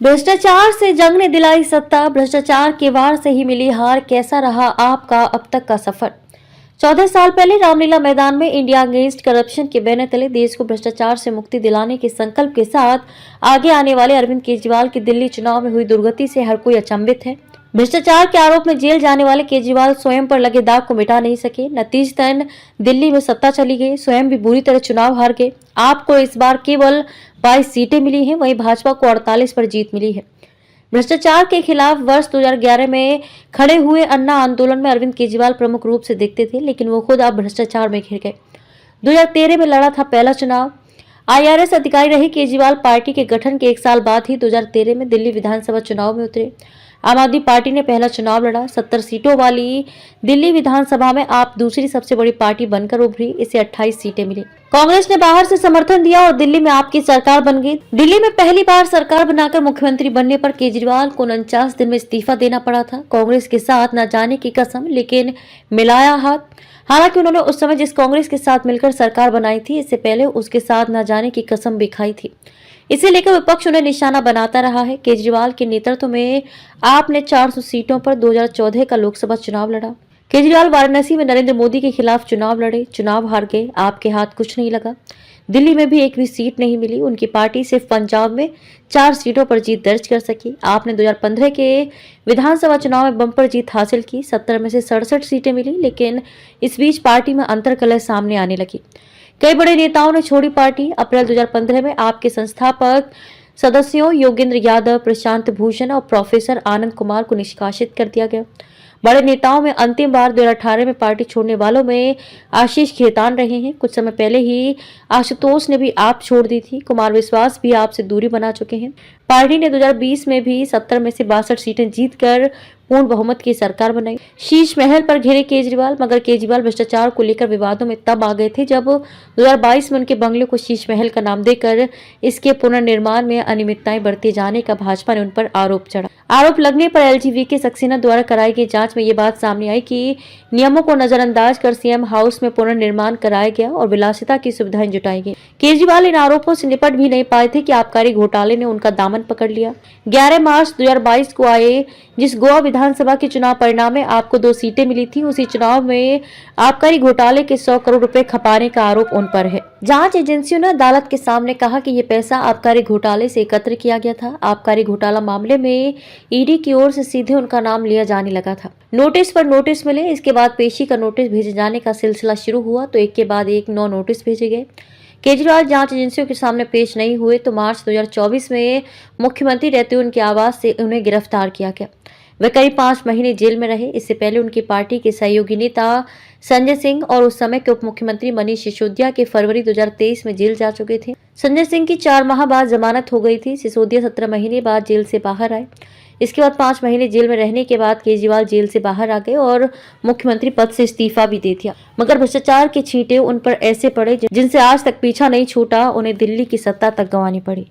भ्रष्टाचार से जंग ने दिलाई सत्ता, भ्रष्टाचार के वार से ही मिली हार, कैसा रहा आपका अब तक का सफर। 14 साल पहले रामलीला मैदान में इंडिया अगेंस्ट करप्शन के बैनर तले देश को भ्रष्टाचार से मुक्ति दिलाने के संकल्प के साथ आगे आने वाले अरविंद केजरीवाल की दिल्ली चुनाव में हुई दुर्गति से हर कोई अचंभित है। भ्रष्टाचार के आरोप में जेल जाने वाले केजरीवाल स्वयं पर लगे दाग को मिटा नहीं सके। नतीजतन दिल्ली में सत्ता चली गई, स्वयं भी बुरी तरह चुनाव हार गए। आपको इस बार केवल 22 सीटें मिली हैं, वहीं भाजपा को 48 पर जीत मिली है। भ्रष्टाचार के खिलाफ वर्ष 2011 में खड़े हुए अन्ना आंदोलन में अरविंद केजरीवाल प्रमुख रूप से दिखते थे, लेकिन वो खुद अब भ्रष्टाचार में घिर गए। 2013 में लड़ा था पहला चुनाव। IRS अधिकारी रहे केजरीवाल पार्टी के गठन के 1 साल बाद ही 2013 में दिल्ली विधानसभा चुनाव में उतरे। आम आदमी पार्टी ने पहला चुनाव लड़ा। 70 सीटों वाली दिल्ली विधानसभा में आप दूसरी सबसे बड़ी पार्टी बनकर उभरी, इसे 28 सीटें मिली। कांग्रेस ने बाहर से समर्थन दिया और दिल्ली में आपकी सरकार बन गई। दिल्ली में पहली बार सरकार बनाकर मुख्यमंत्री बनने पर केजरीवाल को 49 दिन में इस्तीफा देना पड़ा था। कांग्रेस के साथ न जाने की कसम, लेकिन मिलाया हाथ। हालांकि उन्होंने उस समय जिस कांग्रेस के साथ मिलकर सरकार बनाई थी, इससे पहले उसके साथ न जाने की कसम भी खाई थी। इसे लेकर विपक्ष उन्हें निशाना बनाता रहा है। केजरीवाल के नेतृत्व में आपने 400 सीटों पर 2014 का लोकसभा चुनाव लड़ा। केजरीवाल वाराणसी में नरेंद्र मोदी के खिलाफ चुनाव लड़े, चुनाव हार गए। आपके हाथ कुछ नहीं लगा। दिल्ली में भी एक भी सीट नहीं मिली। उनकी पार्टी सिर्फ पंजाब में 4 सीटों पर जीत दर्ज कर सकी। आपने 2015 के विधानसभा चुनाव में बम्पर जीत हासिल की। 70 में से 67 सीटें मिली, लेकिन इस बीच पार्टी में अंतर्कलह सामने आने लगी। कई बड़े नेताओं ने छोड़ी पार्टी। अप्रैल 2015 में आपके संस्थापक सदस्यों योगेंद्र यादव, प्रशांत भूषण और प्रोफेसर आनंद कुमार को निष्कासित कर दिया गया। बड़े नेताओं में अंतिम बार 2018 में पार्टी छोड़ने वालों में आशीष खेतान रहे हैं। कुछ समय पहले ही आशुतोष ने भी आप छोड़ दी थी। कुमार विश्वास भी आपसे दूरी बना चुके हैं। पार्टी ने 2020 में भी 70 में से 62 सीटें जीतकर पूर्ण बहुमत की सरकार बनाई। शीश महल पर घिरे केजरीवाल, मगर केजरीवाल भ्रष्टाचार को लेकर विवादों में तब आ गए थे जब 2022 में उनके बंगले को शीश महल का नाम देकर इसके पुनर्निर्माण में अनियमितताएं बरते जाने का भाजपा ने उन पर आरोप चढ़ा। आरोप लगने पर LGV सक्सेना द्वारा कराई गई जांच में ये बात सामने आई कि नियमों को नजरअंदाज कर CM हाउस में पुनर्निर्माण कराया गया और विलासिता की सुविधाएं जुटाई गई। केजरीवाल इन आरोपों से निपट भी नहीं पाए थे कि आबकारी घोटाले ने उनका दामन पकड़ लिया। 11 मार्च 2022 को आए जिस गोवा विधानसभा के चुनाव परिणाम में आपको 2 सीटें मिली थी, उसी चुनाव में आबकारी घोटाले के 100 करोड़ रुपए खपाने का आरोप उन पर है। जांच एजेंसियों ने अदालत के सामने कहा कि ये पैसा आबकारी घोटाले से एकत्र किया गया था। आबकारी घोटाला मामले में ED की ओर से सीधे उनका नाम लिया जाने लगा था। नोटिस पर नोटिस मिले। इसके बाद पेशी का नोटिस भेजे जाने का सिलसिला शुरू हुआ तो एक के बाद एक 9 नोटिस भेजे गए। केजरीवाल जांच एजेंसियों के सामने पेश नहीं हुए तो मार्च 2024 में मुख्यमंत्री रहते हुए उनके आवास से उन्हें गिरफ्तार किया गया। वे करीब 5 महीने जेल में रहे। इससे पहले उनकी पार्टी के सहयोगी नेता संजय सिंह और उस समय के उप मुख्यमंत्री मनीष सिसोदिया के फरवरी 2023 में जेल जा चुके थे। संजय सिंह की 4 माह बाद जमानत हो गई थी। सिसोदिया 17 महीने बाद जेल से बाहर आए। इसके बाद 5 महीने जेल में रहने के बाद केजरीवाल जेल से बाहर आ गए और मुख्यमंत्री पद से इस्तीफा भी दे दिया। मगर भ्रष्टाचार के छींटे उन पर ऐसे पड़े जिनसे आज तक पीछा नहीं छूटा। उन्हें दिल्ली की सत्ता तक गंवानी पड़ी।